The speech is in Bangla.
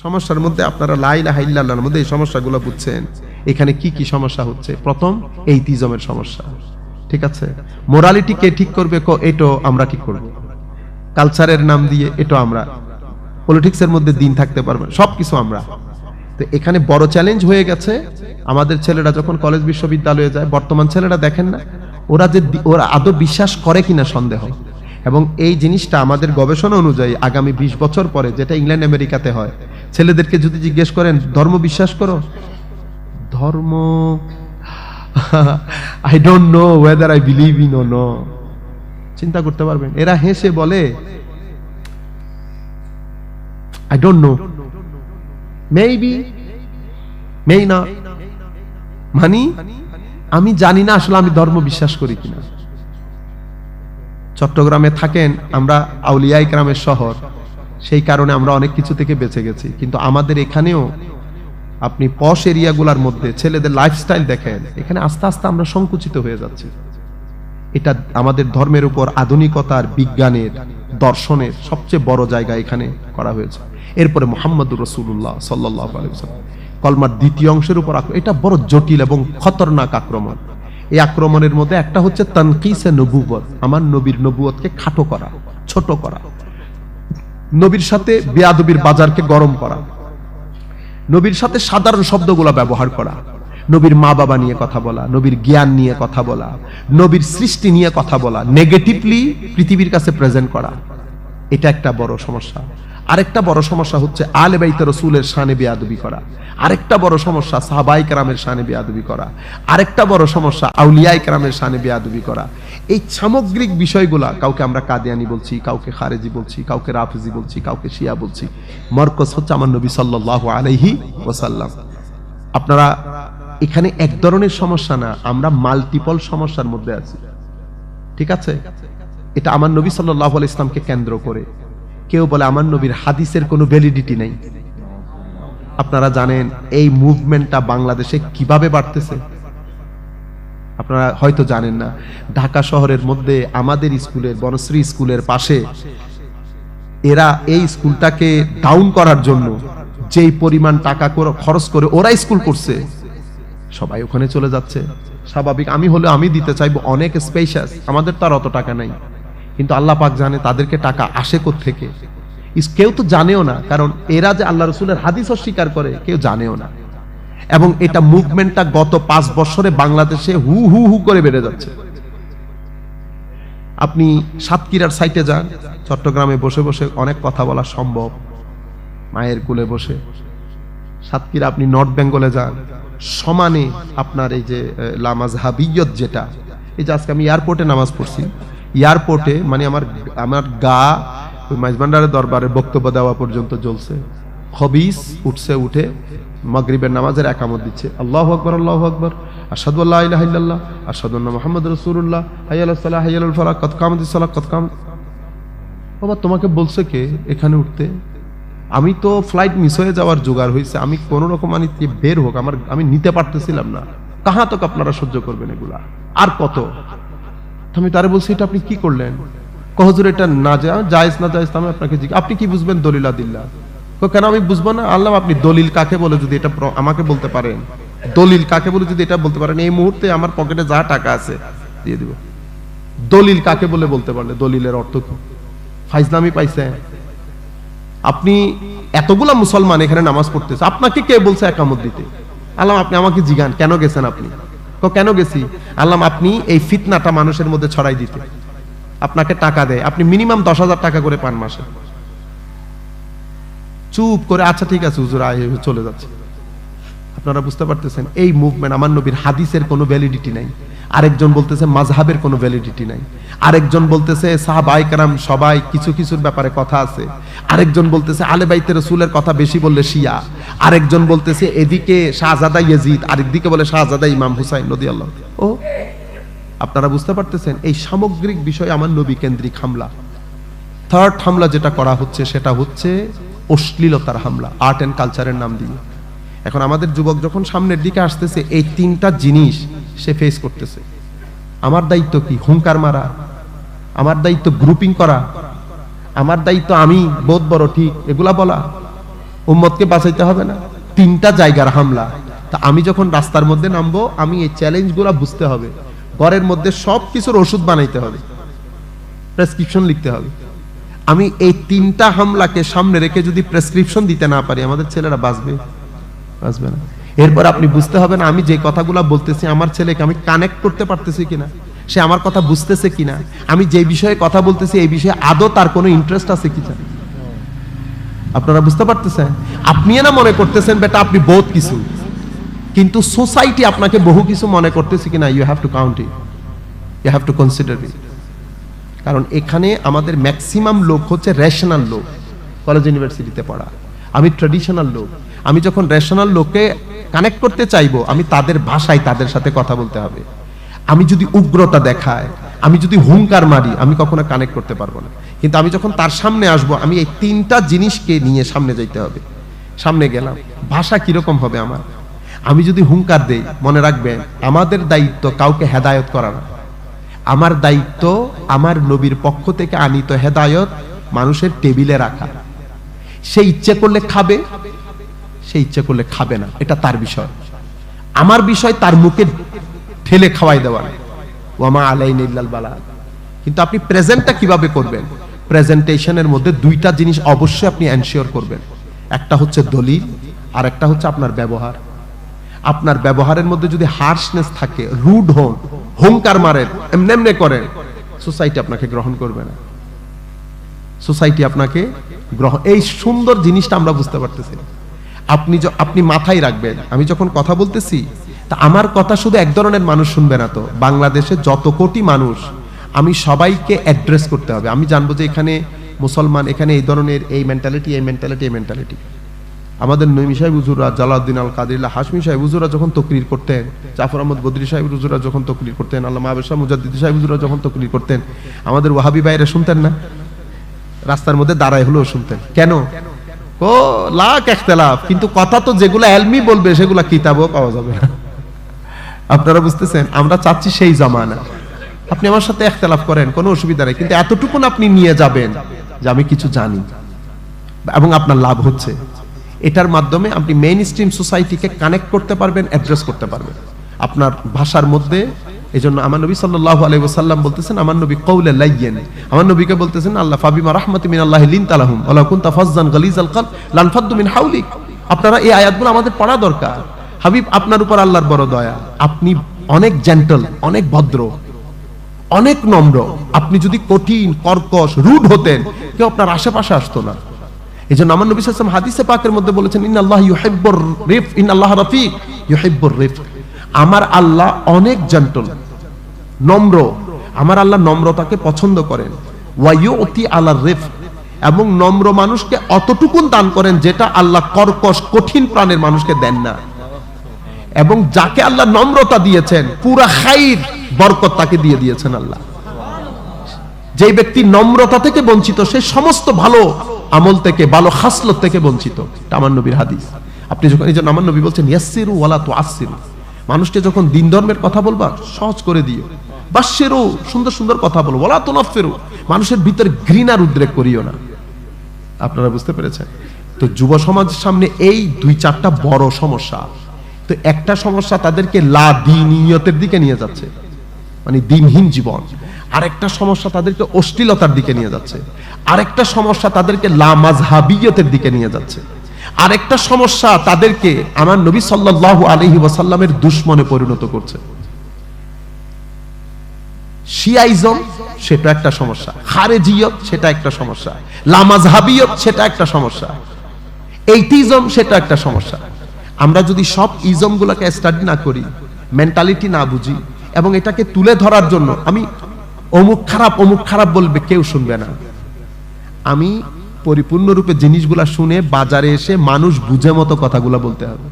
সমস্যার মধ্যে আপনারা লা ইলাহা ইল্লাল্লাহর মধ্যে এই সমস্যাগুলো বুঝছেন। এখানে কি কি সমস্যা হচ্ছে? প্রথম, এইথিজমের সমস্যা। ঠিক আছে, মোরালিটি কে ঠিক করবে? এটাও আমরা ঠিক করব। কালচারের নাম দিয়ে এটাও আমরা, পলিটিক্সের মধ্যে দিন থাকতে পারবে, সবকিছু আমরা। তো এখানে বড় চ্যালেঞ্জ হয়ে গেছে। আমাদের ছেলেরা যখন কলেজ বিশ্ববিদ্যালয়ে যায়, বর্তমান ছেলেরা দেখেন না, ওরা আদৌ বিশ্বাস করে কিনা সন্দেহ। এবং এই জিনিসটা আমাদের গবেষণা অনুযায়ী আগামী 20 বছর পরে, যেটা ইংল্যান্ড আমেরিকাতে হয়, ছেলেদেরকে যদি জিজ্ঞেস করেন ধর্ম বিশ্বাস করো, ধর্ম I don't know whether I believe in or no, চিন্তা করতে পারবেন, এরা হেসে বলে I don't know, maybe, may না, মানে আমি জানি না আসলে আমি ধর্ম বিশ্বাস করি কিনা। চট্টগ্রামে থাকেন, আমরা আউলিয়া ইকরামের শহর, সেই কারণে আমরা অনেক কিছু থেকে বেঁচে গেছি। কিন্তু আমাদের এখানেও আপনি পশ এরিয়াগুলোর মধ্যে ছেলেদের লাইফস্টাইল দেখেন, এখানে আস্তে আস্তে আমরা সংকুচিত হয়ে যাচ্ছি। এটা আমাদের ধর্মের উপর আধুনিকতার, বিজ্ঞানের, দর্শনের সবচেয়ে বড় জায়গা এখানে করা হয়েছে। এরপরে মুহাম্মদুর রাসূলুল্লাহ সাল্লাল্লাহু আলাইহি ওয়াসাল্লাম কলমার দ্বিতীয় অংশের উপর এটা বড় জটিল এবং খতরনাক আক্রমণ। এই আক্রমণের মধ্যে একটা হচ্ছে তানকিসে নবুয়ত, আমার নবীর নবুয়তকে খাটো করা, ছোট করা, নবীর সাথে বেয়াদবির বাজারকে গরম করা, নবীর সাথে সাধারণ শব্দগুলো ব্যবহার করা, নবীর মা বাবা নিয়ে কথা বলা, নবীর জ্ঞান নিয়ে কথা বলা, নবীর সৃষ্টি নিয়ে কথা বলা, নেগেটিভলি পৃথিবীর কাছে প্রেজেন্ট করা, এটা একটা বড় সমস্যা। আরেকটা বড় সমস্যা হচ্ছে আলে বাইতে রাসূলের শানে বেয়াদবি করা। আরেকটা বড় সমস্যা সাহাবায়ে কেরামের শানে বেয়াদবি করা। আরেকটা বড় সমস্যা আউলিয়ায়ে কেরামের শানে বেয়াদবি করা। এই সামগ্রিক বিষয়গুলা, কাউকে আমরা কাদিয়ানি বলছি, কাউকে খারেজি বলছি, কাউকে রাফিজি বলছি, কাউকে শিয়া বলছি, মরকজ হচ্ছে আমার নবী সাল্লাল্লাহু আলাইহি ওয়াসাল্লাম। আপনারা এখানে এক ধরনের সমস্যা না, আমরা মাল্টিপল সমস্যার মধ্যে আছি। ঠিক আছে, এটা আমার নবী সাল্লাল্লাহু আলাইহি ইসলামকে কেন্দ্র করে। কেউ বলে আমার নবীর হাদিসের কোনো ভ্যালিডিটি নাই। আপনারা জানেন এই মুভমেন্টটা বাংলাদেশে কিভাবে বাড়তেছে? আপনারা হয়তো জানেন না, ঢাকা শহরের মধ্যে আমাদের স্কুলের, বনশ্রী স্কুলের পাশে, এরা এই স্কুলটাকে ডাউন করার জন্য যেই পরিমাণ টাকা খরচ করে ওরা স্কুল করছে, সবাই ওখানে চলে যাচ্ছে। স্বাভাবিক, আমি হলে আমি দিতে চাইবো অনেক স্পেশাস, আমাদের তো আর অত টাকা নাই, কিন্তু আল্লাহ পাক জানে তাদেরকে টাকা আসে কোত্থেকে। কেউ তো জানেও না, কারণ এরা যে আল্লাহ রাসূলের হাদিস অস্বীকার করে কেউ জানেও না। এবং এটা মুভমেন্টটা গত 5 বছরে বাংলাদেশে হু হু হু করে বেড়ে যাচ্ছে। আপনি সাতক্ষীরার সাইটে যান, চট্টগ্রামে বসে বসে অনেক কথা বলা সম্ভব, মায়ের কোলে বসে। সাতক্ষীরা, আপনি নর্থ বেঙ্গলে যান, সমানে আপনার এই যে লামাজহাবিয়ত, যেটা এই যে আজকে আমি এয়ারপোর্টে নামাজ পড়ছি, এয়ারপোর্টে মানে আমার গা ওই মাইজভান্ডারের দরবারে বক্তব্য দেওয়া পর্যন্ত জ্বলছে। খবিস উঠছে, উঠে মাগরিবের নামাজের একামত দিচ্ছে, আল্লাহু আকবার, আল্লাহু আকবার, আশহাদু আল্লা ইলাহা ইল্লাল্লাহ, আশহাদু আন্না মুহাম্মাদুর রাসূলুল্লাহ, হাইয়া আলাস সালাহ, হাইয়া আলাল ফালাহ, কদ কামাতিস সালাহ, কদ কাম। বাবা, তোমাকে বলছে কে এখানে উঠতে? আমি তো ফ্লাইট মিস হয়ে যাওয়ার জোগাড় হয়েছে, আমি কোন রকম বের হোক, আমি নিতে পারতেছিলাম না। কাহা তক আপনারা সহ্য করবেন এগুলা? আর কত? আমি তারে বলছি, এটা আপনি কি করলেন? হুজুর এটা না জায়েজ, না জায়েজ আমি আপনাকে আপনি কি বুঝবেন দলিল আদিল্লাহ? কেন আমি বুঝবো না? আল্লাহ, আপনি দলিল কাকে বলে যদি এটা আমাকে বলতে পারেন, দলিল কাকে বলে যদি এটা বলতে পারেন, এই মুহূর্তে আমার পকেটে যা টাকা আছে দিয়ে দিব। দলিল কাকে বলে বলতে পারলে দলিলের অর্থ কি? ফাইজলামি পাইছে? আপনি এতগুলা মুসলমান এখানে নামাজ পড়তেছে, আপনাকে কে বলছে একামত দিতে? আল্লাহ, আপনি আমাকে জিগান কেন গেছেন আপনি? কেন গেছি? আল্লাহ, আপনি এই ফিতনাটা মানুষের মধ্যে ছড়াই দিতে। আপনাকে টাকা দেয়, আপনি মিনিমাম 10,000 টাকা করে পান মাসে। চুপ করে আচ্ছা ঠিক আছে হুজুর আয় চলে যাচ্ছে। আপনারা বুঝতে পারতেছেন এই মুভমেন্ট, আমার নবীর হাদিসের কোনো ভ্যালিডিটি নাই। আরেকজন বলতেছে মাযহাবের কোনো ভ্যালিডিটি নাই। আরেকজন বলতেছে সাহাবায়ে কেরাম সবাই কিছু কিছুর ব্যাপারে কথা আছে। আরেকজন বলতেছে আলে বাইতে রাসূলের কথা বেশি বললে শিয়া। আরেকজন বলতেছে এদিকে শাহজাদা ইয়াজিদ, আরেকদিকে বলে শাহজাদা ইমাম হুসাইন রাদিয়াল্লাহু। ও আপনারা বুঝতে পারতেছেন এই সামগ্রিক বিষয় আমার নবী কেন্দ্রিক হামলা। থার্ড হামলা যেটা করা হচ্ছে সেটা হচ্ছে অশ্লীলতার হামলা, আর্ট এন্ড কালচারের নাম দিয়ে। এখন আমাদের যুবক যখন সামনের দিকে আসতেছে, এই 3টা জিনিস সে ফেস করতেছে। আমার দায়িত্ব কি? হুঙ্কার মারা। আমার দায়িত্ব গ্রুপিং করা। আমার দায়িত্ব আমি বহুত বড় ঠিক এগুলা বলা। উম্মতকে বাঁচাইতে হবে না? 3টা জায়গার হামলা। তা আমি যখন রাস্তার মধ্যে নামবো, আমি এই চ্যালেঞ্জগুলো বুঝতে হবে। ঘরের মধ্যে সব কিছুর ওষুধ বানাইতে হবে, প্রেসক্রিপশন লিখতে হবে। আমি এই 3টা হামলাকে সামনে রেখে যদি প্রেসক্রিপশন দিতে না পারি, আমাদের ছেলেরা বাঁচবে না। এরপর আপনি বুঝতে হবে না আমি যে কথাগুলো বলতেছি আমার ছেলেকে আমি কানেক্ট করতে পারতেছি কিনা, সে আমার কথা বুঝতেছে কিনা, আমি যে বিষয়ে কথা বলতেছি এই বিষয়ে আদৌ তার কোনো ইন্টারেস্ট আছে কিনা। আপনারা বুঝতে পারতেছেন? আপনি না মনে করতেছেন বেটা আপনি বহুত কিছু, কিন্তু সোসাইটি আপনাকে বহু কিছু মনে করতেছে কিনা, you have to count it, you have to consider it. কারণ এখানে আমাদের ম্যাক্সিমাম লোক হচ্ছে রেশনাল লোক, কলেজ ইউনিভার্সিটিতে পড়া। আমি ট্র্যাডিশনাল লোক। আমি যখন রেশনাল লোককে কানেক্ট করতে চাইবো, আমি তাদের ভাষায় তাদের সাথে কথা বলতে হবে। আমি যদি উগ্রতা দেখায়, আমি যদি হুঙ্কার মারি, আমি কখনো কানেক্ট করতে পারবো না। কিন্তু আমি যখন তার সামনে আসবো, আমি এই 3টা জিনিসকে নিয়ে সামনে যাইতে হবে। সামনে গেলাম, ভাষা কিরকম হবে আমার? আমি যদি হুঙ্কার দেই, মনে রাখবেন আমাদের দায়িত্ব কাউকে হেদায়ত করা না। আমার দায়িত্ব আমার নবীর পক্ষ থেকে আনিত হেদায়ত মানুষের টেবিলে রাখা। সে ইচ্ছে করলে খাবে, সে ইচ্ছে করলে খাবে না, এটা তার বিষয়। আমার বিষয় তার মুখে ঠেলে খাওয়াই দেওয়া, ওয়ামা আলাইনা ইল্লাল বালাগ। কিন্তু আপনি প্রেজেন্টটা কিভাবে করবেন? প্রেজেন্টেশনের মধ্যে 2টা জিনিস অবশ্যই আপনি এনশিওর করবেন। একটা হচ্ছে দলিল, আর একটা হচ্ছে আপনার ব্যবহার। আপনার ব্যবহারের মধ্যে যদি হার্শনেস থাকে, রুড হন, হুঙ্কার মারেন, এমনে করেন, সোসাইটি আপনাকে গ্রহণ করবে না। সোসাইটি আপনাকে গ্রহণ, এই সুন্দর জিনিসটা আমরা বুঝতে পারতেছি। আপনি মাথায় রাখবেন, আমি যখন কথা বলতেছি তা আমার কথা শুধু এক ধরনের মানুষ শুনবে না। তো বাংলাদেশে যত কোটি মানুষ, আমি সবাইকে অ্যাড্রেস করতে হবে। আমি জানবো যে এখানে মুসলমান, এখানে এই ধরনের এই মেন্টালিটি, এই মেন্টালিটি, এই মেন্টালিটি। আমাদের নঈমী সাহেব হুজুররা, জালাউদ্দিন আল কাদিরুল্লাহ হাশমি সাহেব হুজুররা যখন তকরির করতেন, জাফর আহমদ বদরি সাহেব হুজুররা যখন তকরির করতেন, আল্লামা আবেদ শাহ মুজাদ্দিদ সাহেব হুজুররা যখন তকরির করতেন, আমাদের ওয়াহাবি ভাইরা শুনতেন না? রাস্তার মধ্যে দাঁড়ায় হলেও শুনতেন। কেন? ও লাখ ইখতিলাফ, কিন্তু কথা তো যেগুলো এলমি বলবে সেগুলো কিতাবও পাওয়া যাবে না। আপনারা বুঝতেছেন? আমরা চাচ্ছি সেই জামানা। আপনি আমার সাথে ইখতিলাফ করেন, কোনো অসুবিধা নেই, কিন্তু এতটুকু আপনি নিয়ে যাবেন যে আমি কিছু জানি এবং আপনার লাভ হচ্ছে। এটার মাধ্যমে আপনি মেইন স্ট্রিম সোসাইটিকে কানেক্ট করতে পারবেন, অ্যাড্রেস করতে পারবেন আপনার ভাষার মধ্যে। এই জন্য আমার নবী সাল্লাল্লাহু আলাইহি ওয়াসাল্লাম বলতেছেন, আমার নবী কওলে লাইয়িন, আমার নবীকে বলতেছেন আল্লাহ ফাবিমা রাহমাতিন মিনাল্লাহি লিনতা লাহুম ওয়া লাউ কুনতা ফাজ্জান গালিজাল কলব লানফাদ্দু মিন হাওলিক। আপনারা এই আয়াতগুলো আমাদের পড়া দরকার। হাবিব, আপনার উপর আল্লাহর বড় দয়া, আপনি অনেক জেন্টল, অনেক ভদ্র, অনেক নম্র। আপনি যদি কঠিন, কর্কশ, রুড হতেন, কেউ আপনার আশেপাশে আসতো না। এই জন্য আমার নবী সাল্লাল্লাহু আলাইহি ওয়াসাল্লাম হাদিসে পাকের মধ্যে বলেছেন, ইন্নাল্লাহ ইউহিব্বুর রিফ, ইন্নাল্লাহ রাফিক ইউহিব্বুর রিফ। আমার আল্লাহ অনেক জেন্টল, নম্র। আমার আল্লাহ নম্রতাকে পছন্দ করেন। ওয়া ইউতি আলার রিফ, এবং নম্র মানুষকে অতটুকুন দান করেন যেটা আল্লাহ কর্কশ, কঠিন প্রাণের মানুষকে দেন না। এবং যাকে আল্লাহ নম্রতা দিয়েছেন, পুরা খাইর বরকত তাকে দিয়ে দিয়েছেন আল্লাহ। যে ব্যক্তি নম্রতা থেকে বঞ্চিত, সে সমস্ত ভালো আমল থেকে, ভালো খাসলত থেকে বঞ্চিত। এটা আমার নবীর হাদিস। আপনি যখন, এই জন্য আমার নবী বলছেন ইয়াসসিরু ওয়ালা তুআসসিরু, মানুষকে যখন দিন ধর্মের কথা বলবা সহজ করে দিও। বাশশিরু, সুন্দর সুন্দর কথা বলো। ওয়ালা তুনাফিরু, মানুষের ভিতরে ঘৃণার উদ্রেক করিও না। আপনারা বুঝতে পেরেছেন? তো যুব সমাজের সামনে এই 2-4টা বড় সমস্যা। তো একটা সমস্যা তাদেরকে লা দ্বীনিয়তের দিকে নিয়ে যাচ্ছে, মানে দিনহীন জীবন। আরেকটা সমস্যা তাদেরকে অশ্লীলতার দিকে নিয়ে যাচ্ছে। আরেকটা সমস্যা তাদেরকে লা মাযহাবিয়তের দিকে নিয়ে যাচ্ছে। আরেকটা সমস্যা তাদেরকে আমার নবী সাল্লাল্লাহু আলাইহি ওয়াসাল্লামের দুশমনে পরিণত করছে। শিয়াইজম সেটা একটা সমস্যা, খারেজিয়ত সেটা একটা সমস্যা, লা মাযহাবিয়ত সেটা একটা সমস্যা, এইটিজম সেটা একটা সমস্যা। আমরা যদি সব ইজমগুলোকে স্টাডি না করি, মেন্টালিটি না বুঝি, এবং এটাকে তুলে ধরার জন্য আমি অমুক খারাপ বলবে, কেউ শুনবে না। আমি পরিপূর্ণরূপে জিনিসগুলা শুনে বাজারে এসে মানুষ বুঝে মতো কথাগুলো বলতে হবে।